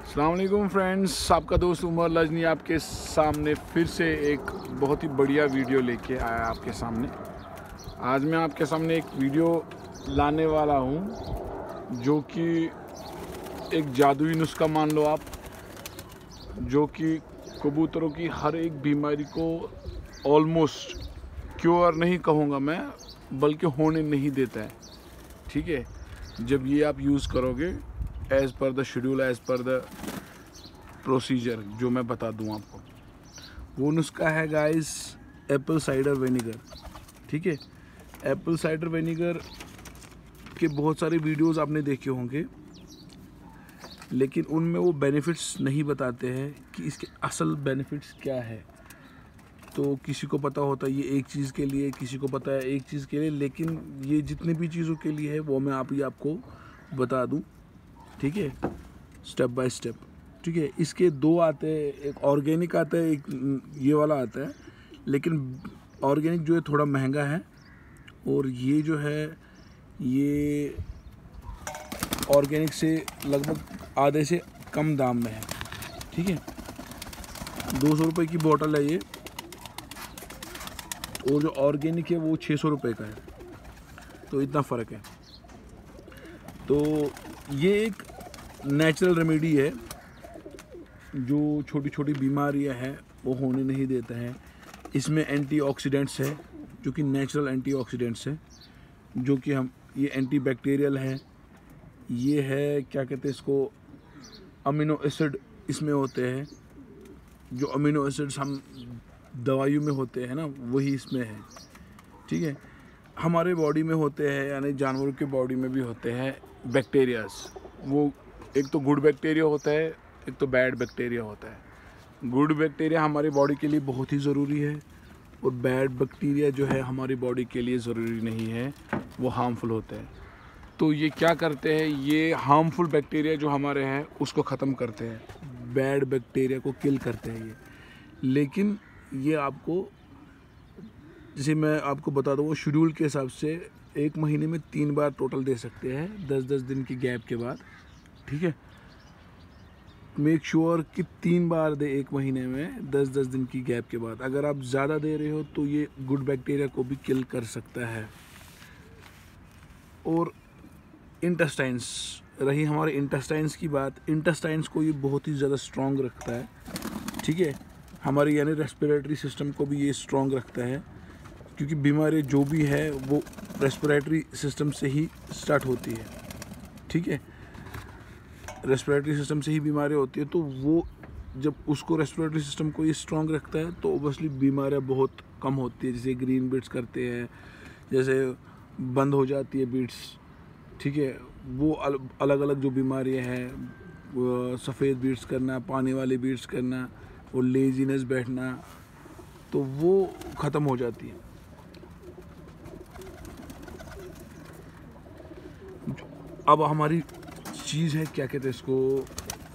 अस्सलाम वालेकुम फ्रेंड्स, आपका दोस्त उमर लजनी आपके सामने फिर से एक बहुत ही बढ़िया वीडियो लेके आया आपके सामने। आज मैं आपके सामने एक वीडियो लाने वाला हूँ जो कि एक जादुई नुस्खा मान लो आप, जो कि कबूतरों की हर एक बीमारी को ऑलमोस्ट क्योर नहीं कहूँगा मैं, बल्कि होने नहीं देता है। ठीक है, जब ये आप यूज़ करोगे as per the schedule, as per the procedure जो मैं बता दूं आपको, वो नुस्खा है गाइस एप्पल साइडर विनेगर। ठीक है, एप्पल साइडर विनेगर के बहुत सारे वीडियोस आपने देखे होंगे, लेकिन उनमें वो बेनिफिट्स नहीं बताते हैं कि इसके असल बेनिफिट्स क्या है। तो किसी को पता होता है ये एक चीज़ के लिए, किसी को पता है एक चीज़ के लिए, लेकिन ये जितनी भी चीज़ों के लिए है वो मैं आपको बता दूं। ठीक है, स्टेप बाय स्टेप। ठीक है, इसके दो आते हैं, एक ऑर्गेनिक आता है, एक ये वाला आता है। लेकिन ऑर्गेनिक जो है थोड़ा महंगा है, और ये जो है ये ऑर्गेनिक से लगभग आधे से कम दाम में है। ठीक है, 200 रुपये की बोतल है ये, और जो ऑर्गेनिक है वो 600 रुपये का है। तो इतना फ़र्क है। तो ये एक नेचुरल रेमेडी है जो छोटी छोटी बीमारियां हैं वो होने नहीं देता है। इसमें एंटीऑक्सीडेंट्स है, जो कि नेचुरल एंटीऑक्सीडेंट्स है, जो कि हम ये एंटीबैक्टीरियल है। ये है क्या कहते हैं इसको, अमीनो एसिड इसमें होते हैं। जो अमीनो एसिड्स हम दवाइयों में होते हैं ना, वही इसमें है। ठीक है, हमारे बॉडी में होते हैं, यानी जानवरों के बॉडी में भी होते हैं बैक्टीरियाज। वो एक तो गुड बैक्टीरिया होता है, एक तो बैड बैक्टीरिया होता है। गुड बैक्टीरिया हमारी बॉडी के लिए बहुत ही ज़रूरी है, और बैड बैक्टीरिया जो है हमारी बॉडी के लिए ज़रूरी नहीं है, वो हार्मफुल होते हैं। तो ये क्या करते हैं, ये हार्मफुल बैक्टीरिया जो हमारे हैं उसको ख़त्म करते हैं, बैड बैक्टीरिया को किल करते हैं ये। लेकिन ये आपको, जैसे मैं आपको बता दूँ, शेड्यूल के हिसाब से 1 महीने में 3 बार टोटल दे सकते हैं, 10-10 दिन की गैप के बाद। ठीक है, मेक श्योर कि 3 बार दे 1 महीने में, 10-10 दिन की गैप के बाद। अगर आप ज़्यादा दे रहे हो तो ये गुड बैक्टीरिया को भी किल कर सकता है। और इंटेस्टाइन्स, रही हमारे इंटेस्टाइन्स की बात, इंटेस्टाइन्स को ये बहुत ही ज़्यादा स्ट्रॉन्ग रखता है। ठीक है, हमारी यानी रेस्पिरेटरी सिस्टम को भी ये स्ट्रॉन्ग रखता है, क्योंकि बीमारी जो भी है वो रेस्पिरेटरी सिस्टम से ही स्टार्ट होती है। ठीक है, रेस्पिरेटरी सिस्टम से ही बीमारी होती है। तो वो जब उसको रेस्पिरेटरी सिस्टम को ये स्ट्रॉन्ग रखता है तो ओबियसली बीमारियाँ बहुत कम होती है। जैसे ग्रीन बीट्स करते हैं, जैसे बंद हो जाती है बीट्स। ठीक है, वो अलग अलग जो बीमारियाँ हैं, सफ़ेद बीट्स करना, पानी वाली बीट्स करना, और लेजीनेस बैठना, तो वो ख़त्म हो जाती है। अब हमारी चीज़ है, क्या कहते हैं इसको,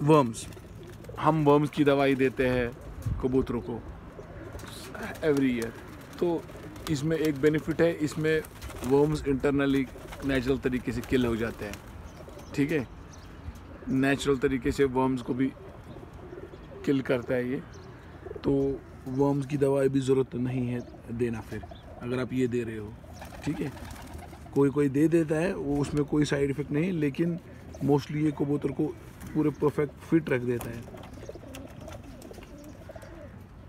वर्म्स। हम वर्म्स की दवाई देते हैं कबूतरों को एवरी ईयर। तो इसमें एक बेनिफिट है, इसमें वर्म्स इंटरनली नेचुरल तरीके से किल हो जाते हैं। ठीक है, नेचुरल तरीके से वर्म्स को भी किल करता है ये। तो वर्म्स की दवाई भी ज़रूरत नहीं है देना फिर, अगर आप ये दे रहे हो। ठीक है, कोई कोई दे देता है, वो उसमें कोई साइड इफ़ेक्ट नहीं, लेकिन मोस्टली ये कबूतर को पूरे परफेक्ट फिट रख देता है।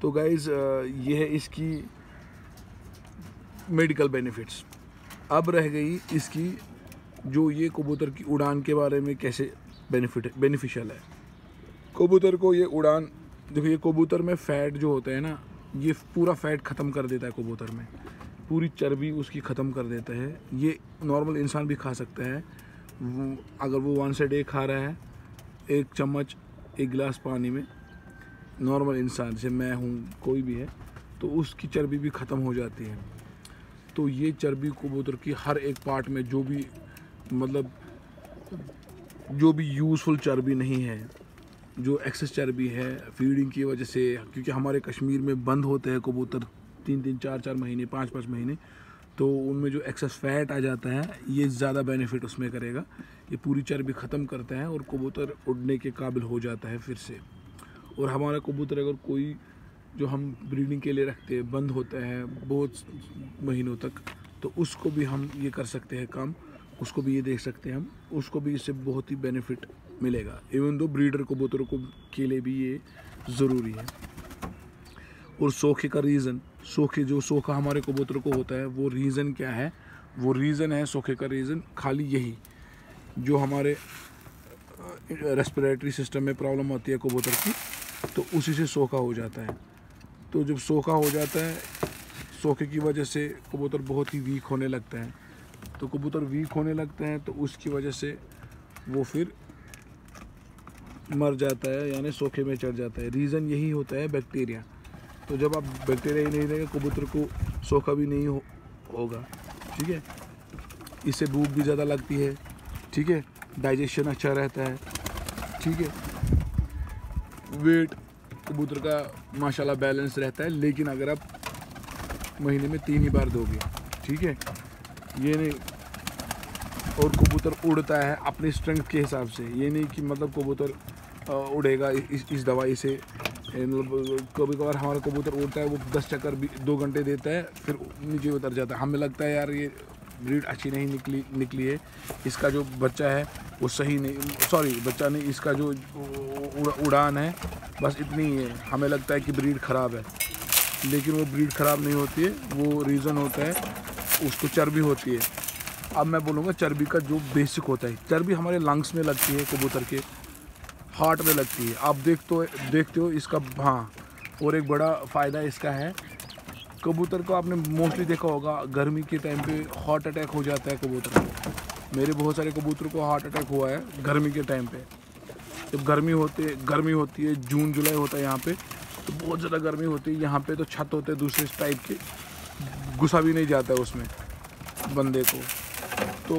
तो गाइज़, ये है इसकी मेडिकल बेनिफिट्स। अब रह गई इसकी, जो ये कबूतर की उड़ान के बारे में कैसे बेनिफिशियल है। कबूतर को ये उड़ान, देखो ये कबूतर में फ़ैट जो होता है ना, ये पूरा फ़ैट ख़त्म कर देता है कबूतर में, पूरी चर्बी उसकी ख़त्म कर देता है। ये नॉर्मल इंसान भी खा सकता है। अगर वो 1 से डे खा रहा है, 1 चम्मच 1 गिलास पानी में, नॉर्मल इंसान जैसे मैं हूँ, कोई भी है, तो उसकी चर्बी भी ख़त्म हो जाती है। तो ये चर्बी कबूतर की हर एक पार्ट में, जो भी मतलब जो भी यूज़फुल चर्बी नहीं है, जो एक्सेस चर्बी है फीडिंग की वजह से, क्योंकि हमारे कश्मीर में बंद होते हैं कबूतर 3-3, 4-4 महीने, 5-5 महीने, तो उनमें जो एक्सेस फैट आ जाता है, ये ज़्यादा बेनिफिट उसमें करेगा ये पूरी चर्बी ख़त्म करता है और कबूतर उड़ने के काबिल हो जाता है फिर से। और हमारा कबूतर अगर कोई जो हम ब्रीडिंग के लिए रखते हैं बंद होता है बहुत महीनों तक, तो उसको भी हम ये कर सकते हैं काम, उसको भी ये देख सकते हैं हम, उसको भी इससे बहुत ही बेनिफिट मिलेगा। इवन दो ब्रीडर कबूतरों को के लिए भी ये ज़रूरी है। और सोखे का रीज़न, जो सोखा हमारे कबूतरों को होता है वो रीज़न क्या है? वो रीज़न है सोखे का रीज़न खाली यही, जो हमारे रेस्पिरेटरी सिस्टम में प्रॉब्लम होती है कबूतर की, तो उसी से सोखा हो जाता है। तो जब सोखा हो जाता है, सोखे की वजह से कबूतर बहुत ही वीक होने लगता है। तो कबूतर वीक होने लगते हैं तो उसकी वजह से वो फिर मर जाता है, यानी सोखे में चढ़ जाता है। रीज़न यही होता है बैक्टीरिया। तो जब आप बैक्टीरिया ही नहीं रहेगा, कबूतर को सोखा भी नहीं होगा, ठीक है। इससे भूख भी ज़्यादा लगती है, ठीक है, डाइजेशन अच्छा रहता है, ठीक है, वेट कबूतर का माशाल्लाह बैलेंस रहता है। लेकिन अगर आप महीने में 3 ही बार दोगे, ठीक है, ये नहीं। और कबूतर उड़ता है अपनी स्ट्रेंथ के हिसाब से, ये नहीं कि मतलब कबूतर उड़ेगा इस दवाई से। कभी कभार हमारा कबूतर उड़ता है, वो 10 चक्कर 2 घंटे देता है, फिर नीचे उतर जाता है। हमें लगता है यार ये ब्रीड अच्छी नहीं निकली है, इसका जो बच्चा है वो सही नहीं, बच्चा नहीं, इसका जो उड़ान है बस इतनी ही है। हमें लगता है कि ब्रीड ख़राब है, लेकिन वो ब्रीड ख़राब नहीं होती है। वो रीज़न होता है उसको चर्बी होती है। अब मैं बोलूँगा चर्बी का जो बेसिक होता है, चर्बी हमारे लंग्स में लगती है, कबूतर के हार्ट में लगती है। आप देखते हो इसका। हाँ, और एक बड़ा फ़ायदा इसका है, कबूतर को आपने मोस्टली देखा होगा गर्मी के टाइम पे हार्ट अटैक हो जाता है कबूतर को। मेरे बहुत सारे कबूतरों को हार्ट अटैक हुआ है गर्मी के टाइम पे। जब गर्मी होती है, जून जुलाई होता है यहाँ पे, तो बहुत ज़्यादा गर्मी होती है यहाँ पे। तो छत होते हैं दूसरे टाइप के, घुसा भी नहीं जाता है उसमें बंदे को। तो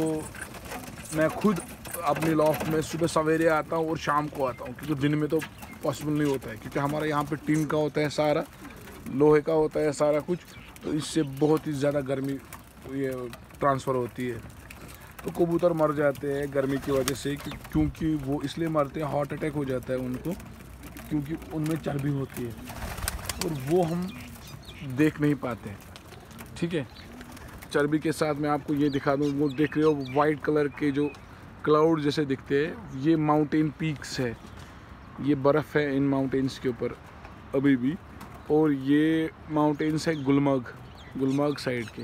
मैं खुद अपनी लॉफ्ट में सुबह सवेरे आता हूँ और शाम को आता हूँ, क्योंकि दिन में तो पॉसिबल नहीं होता है, क्योंकि हमारे यहाँ पे टीन का होता है सारा, लोहे का होता है सारा कुछ। तो इससे बहुत ही ज़्यादा गर्मी ये ट्रांसफ़र होती है। तो कबूतर मर जाते हैं गर्मी की वजह से, क्योंकि वो इसलिए मरते हैं, हार्ट अटैक हो जाता है उनको, क्योंकि उनमें चर्बी होती है और वो हम देख नहीं पाते, ठीक है। चर्बी के साथ मैं आपको ये दिखा दूँ, वो देख रहे हो वाइट कलर के जो क्लाउड जैसे दिखते हैं, ये माउंटेन पीक्स है, ये बर्फ़ है इन माउंटेन्स के ऊपर अभी भी। और ये माउंटेन्स है गुलमर्ग साइड के।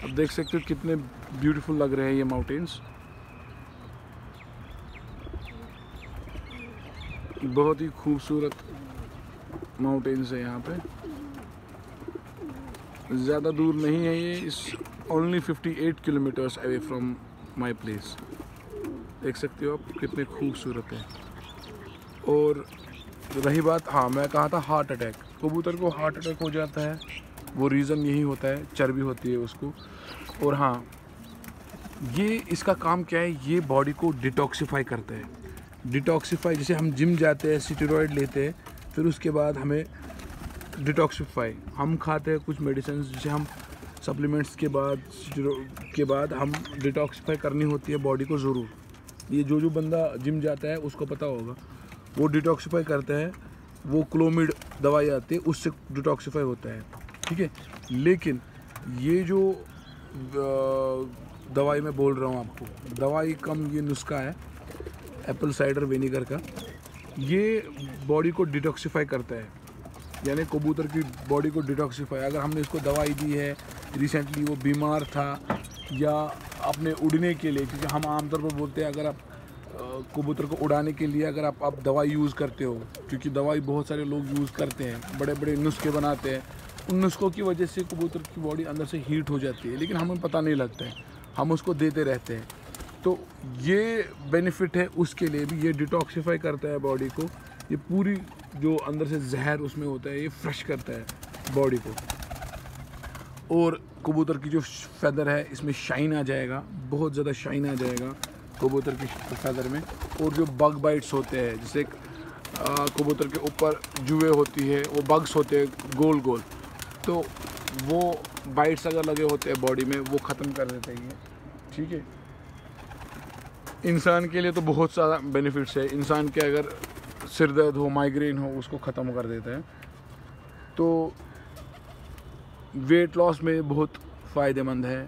अब देख सकते हो कितने ब्यूटीफुल लग रहे हैं ये माउंटेन्स, बहुत ही खूबसूरत माउंटेन्स है यहाँ पे। ज़्यादा दूर नहीं है ये, इस only 58 kilometres away from my place. देख सकते हो आप कितने खूबसूरत है। और रही बात, हाँ मैं कहा था हार्ट अटैक, कबूतर को हार्ट अटैक हो जाता है, वो रीज़न यही होता है, चर्बी होती है उसको। और हाँ, ये इसका काम क्या है, ये बॉडी को डिटॉक्सिफाई करता है। डिटॉक्सिफाई, जैसे हम जिम जाते हैं, स्टेरॉइड लेते हैं, फिर उसके बाद हमें डिटॉक्सिफाई, हम खाते हैं कुछ मेडिसिन, जिसे हम सप्लीमेंट्स के बाद हम डिटॉक्सिफाई करनी होती है बॉडी को ज़रूर। ये जो बंदा जिम जाता है उसको पता होगा, वो डिटॉक्सिफाई करता है। वो क्लोमिड दवाई आती है, उससे डिटॉक्सिफाई होता है, ठीक है। लेकिन ये जो दवाई मैं बोल रहा हूँ आपको, दवाई कम ये नुस्खा है एप्पल साइडर विनेगर का, ये बॉडी को डिटॉक्सिफाई करता है, यानी कबूतर की बॉडी को डिटॉक्सिफाई। अगर हमने इसको दवाई दी है, रिसेंटली वो बीमार था या अपने उड़ने के लिए, क्योंकि हम आमतौर पर बोलते हैं अगर आप कबूतर को उड़ाने के लिए अगर आप दवाई यूज़ करते हो, क्योंकि दवाई बहुत सारे लोग यूज़ करते हैं, बड़े बड़े नुस्खे बनाते हैं, उन नुस्खों की वजह से कबूतर की बॉडी अंदर से हीट हो जाती है, लेकिन हमें पता नहीं लगता है, हम उसको देते रहते हैं। तो ये बेनिफिट है उसके लिए भी, ये डिटॉक्सिफाई करता है बॉडी को, ये पूरी जो अंदर से जहर उसमें होता है ये फ्रेश करता है बॉडी को। और कबूतर की जो फैदर है इसमें शाइन आ जाएगा, बहुत ज़्यादा शाइन आ जाएगा कबूतर की फैदर में। और जो बग बाइट्स होते हैं, जैसे कबूतर के ऊपर जुए होती है, वो बग्स होते हैं गोल गोल, तो वो बाइट्स अगर लगे होते हैं बॉडी में, वो ख़त्म कर देते हैं, ठीक है। इंसान के लिए तो बहुत सारा बेनिफिट्स है। इंसान के अगर सिर दर्द हो, माइग्रेन हो, उसको ख़त्म कर देता है। तो वेट लॉस में बहुत फ़ायदेमंद है।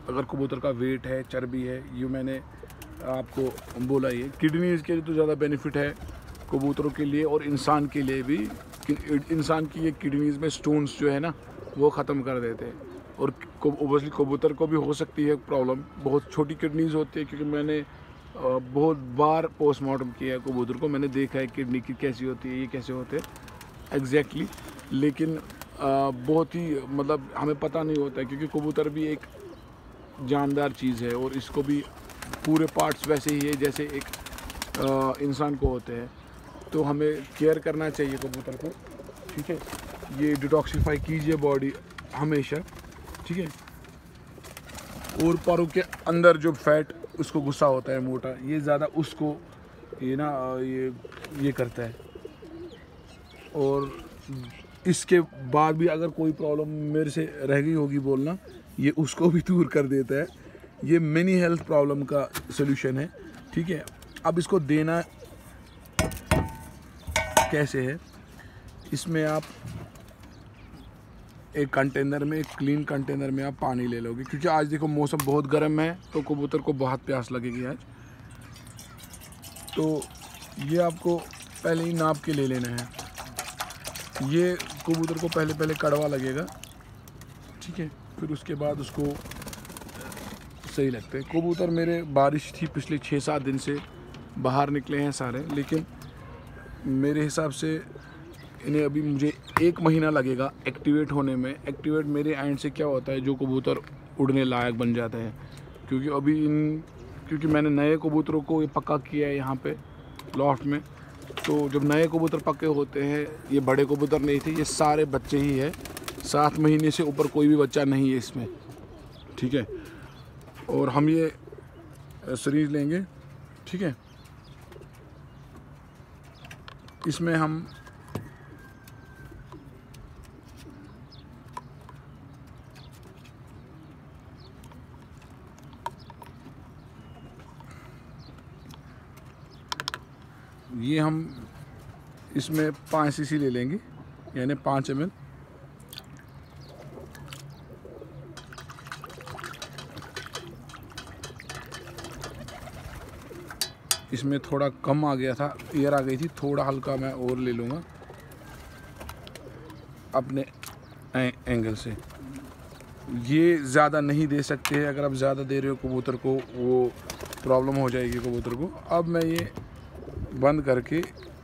अगर कबूतर का वेट है, चर्बी है, ये मैंने आपको बोला। ये किडनीज़ के लिए तो ज़्यादा बेनिफिट है कबूतरों के लिए और इंसान के लिए भी। इंसान की ये किडनीज़ में स्टोन्स जो है ना, वो ख़त्म कर देते हैं। और ओबियसली कबूतर को भी हो सकती है प्रॉब्लम, बहुत छोटी किडनीज़ होती है, क्योंकि मैंने बहुत बार पोस्टमार्टम किया है कबूतर को। मैंने देखा है किडनी की कैसी होती है, ये कैसे होते हैं एग्जैक्टली। लेकिन बहुत ही मतलब हमें पता नहीं होता है, क्योंकि कबूतर भी एक जानदार चीज़ है और इसको भी पूरे पार्ट्स वैसे ही है जैसे एक इंसान को होते हैं। तो हमें केयर करना चाहिए कबूतर को, ठीक है। ये डिटॉक्सिफाई कीजिए बॉडी हमेशा, ठीक है। और पैरों के अंदर जो फैट उसको गुस्सा होता है मोटा, ये ज़्यादा उसको ये ना ये करता है। और इसके बाद भी अगर कोई प्रॉब्लम मेरे से रह गई होगी बोलना, ये उसको भी दूर कर देता है। ये मिनी हेल्थ प्रॉब्लम का सलूशन है, ठीक है। अब इसको देना कैसे है, इसमें आप एक कंटेनर में, एक क्लीन कंटेनर में आप पानी ले लोगे, क्योंकि आज देखो मौसम बहुत गर्म है, तो कबूतर को बहुत प्यास लगेगी आज। तो ये आपको पहले ही नाप के ले लेना है। ये कबूतर को पहले कड़वा लगेगा, ठीक है, फिर उसके बाद उसको सही लगता है। कबूतर मेरे बारिश थी पिछले 6-7 दिन से बाहर निकले हैं सारे, लेकिन मेरे हिसाब से इन्हें अभी मुझे 1 महीना लगेगा एक्टिवेट होने में। एक्टिवेट मेरे एंड से क्या होता है, जो कबूतर उड़ने लायक बन जाते हैं। क्योंकि मैंने नए कबूतरों को ये पक्का किया है यहाँ पे लॉफ्ट में। तो जब नए कबूतर पक्के होते हैं, ये बड़े कबूतर नहीं थे, ये सारे बच्चे ही है। 7 महीने से ऊपर कोई भी बच्चा नहीं है इसमें, ठीक है। और हम ये सीरीज लेंगे, ठीक है। इसमें हम इसमें 5 सीसी ले लेंगे, यानी 5 ml। इसमें थोड़ा कम आ गया था, एयर आ गई थी, थोड़ा हल्का मैं और ले लूँगा अपने एंगल से। ये ज़्यादा नहीं दे सकते हैं, अगर आप ज़्यादा दे रहे हो कबूतर को वो प्रॉब्लम हो जाएगी कबूतर को। अब मैं ये बंद करके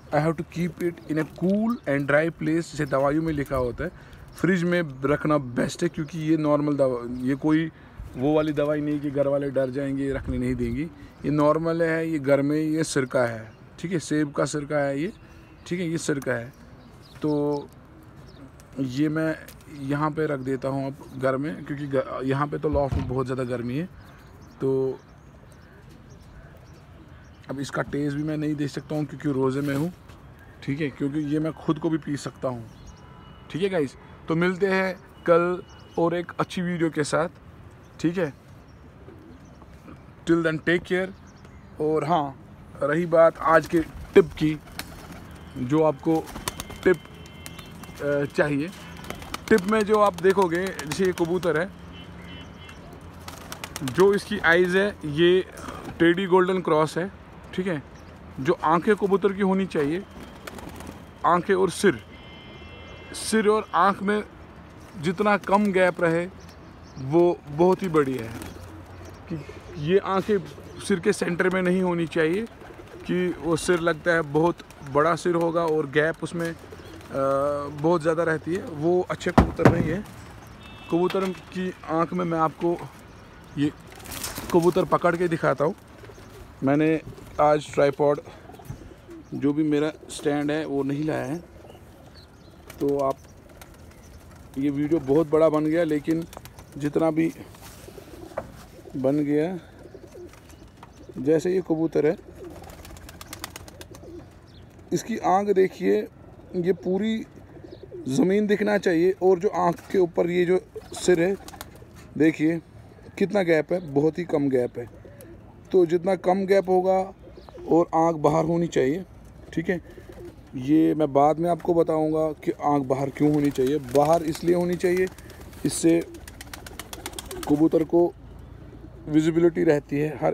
I have to keep it in a cool and dry place, जैसे दवाइयों में लिखा होता है। फ्रिज में रखना बेस्ट है, क्योंकि ये नॉर्मल दवा, ये कोई वो वाली दवाई नहीं कि घर वाले डर जाएंगे, रखने नहीं देंगी। ये नॉर्मल है, ये घर में ये सिरका है, ठीक है, सेब का सिरका है ये, ठीक है, ये सिरका है। तो ये मैं यहाँ पे रख देता हूँ अब घर में, क्योंकि यहाँ पे तो लॉफ्ट में बहुत ज़्यादा गर्मी है। तो अब इसका टेस्ट भी मैं नहीं दे सकता हूँ क्योंकि रोज़े में हूँ, ठीक है, क्योंकि ये मैं खुद को भी पी सकता हूँ, ठीक है गाइस। तो मिलते हैं कल और एक अच्छी वीडियो के साथ, ठीक है। Till then take care. और हाँ, रही बात आज के टिप की, जो आपको टिप चाहिए, टिप में जो आप देखोगे, जैसे ये कबूतर है, जो इसकी आइज़ है ये टेडी गोल्डन क्रॉस है, ठीक है। जो आंखें कबूतर की होनी चाहिए, आंखें और सिर और आंख में जितना कम गैप रहे वो बहुत ही बढ़िया है। कि ये आंखें सिर के सेंटर में नहीं होनी चाहिए, कि वो सिर लगता है बहुत बड़ा सिर होगा और गैप उसमें बहुत ज़्यादा रहती है, वो अच्छे कबूतर नहीं है। कबूतर की आंख में मैं आपको ये कबूतर पकड़ के दिखाता हूँ। मैंने आज ट्राइपॉड, जो भी मेरा स्टैंड है वो नहीं लाया है, तो आप, ये वीडियो बहुत बड़ा बन गया, लेकिन जितना भी बन गया, जैसे ये कबूतर है, इसकी आँख देखिए, ये पूरी ज़मीन दिखना चाहिए, और जो आँख के ऊपर ये जो सिर है, देखिए कितना गैप है, बहुत ही कम गैप है। तो जितना कम गैप होगा और आँख बाहर होनी चाहिए, ठीक है। ये मैं बाद में आपको बताऊंगा कि आँख बाहर क्यों होनी चाहिए। बाहर इसलिए होनी चाहिए, इससे कबूतर को विजिबिलिटी रहती है, हर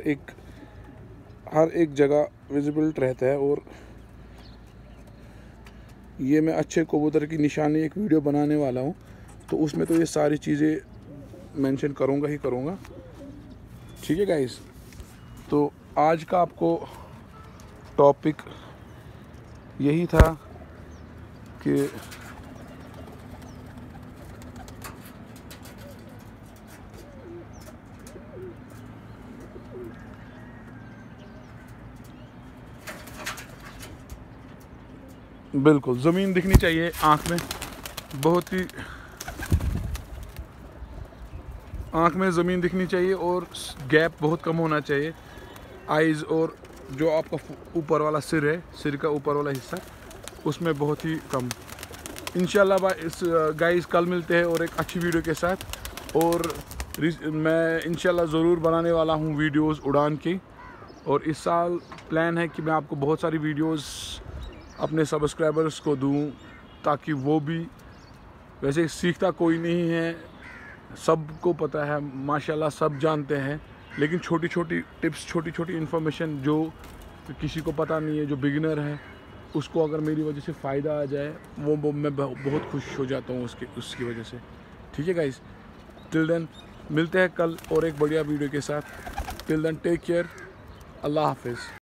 एक जगह विजिबल रहता है। और ये मैं अच्छे कबूतर की निशानी एक वीडियो बनाने वाला हूँ, तो उसमें तो ये सारी चीज़ें मेंशन करूँगा ही करूँगा, ठीक है गाइस। तो आज का आपको टॉपिक यही था कि बिल्कुल ज़मीन दिखनी चाहिए आँख में, बहुत ही आँख में ज़मीन दिखनी चाहिए और गैप बहुत कम होना चाहिए। आइज़ और जो आपका ऊपर वाला सिर है, सिर का ऊपर वाला हिस्सा, उसमें बहुत ही कम। इंशाल्लाह गाइस कल मिलते हैं और एक अच्छी वीडियो के साथ। और मैं इंशाल्लाह ज़रूर बनाने वाला हूँ वीडियोस उड़ान की। और इस साल प्लान है कि मैं आपको बहुत सारी वीडियोस अपने सब्सक्राइबर्स को दूँ, ताकि वो भी, वैसे सीखता कोई नहीं है, सबको पता है माशाल्लाह, सब जानते हैं, लेकिन छोटी छोटी टिप्स, छोटी छोटी इन्फॉर्मेशन जो किसी को पता नहीं है, जो बिगिनर है, उसको अगर मेरी वजह से फ़ायदा आ जाए, वो मैं बहुत खुश हो जाता हूँ उसकी वजह से, ठीक है गाइस। टिल देन मिलते हैं कल और एक बढ़िया वीडियो के साथ। टिल देन टेक केयर, अल्लाह हाफिज़।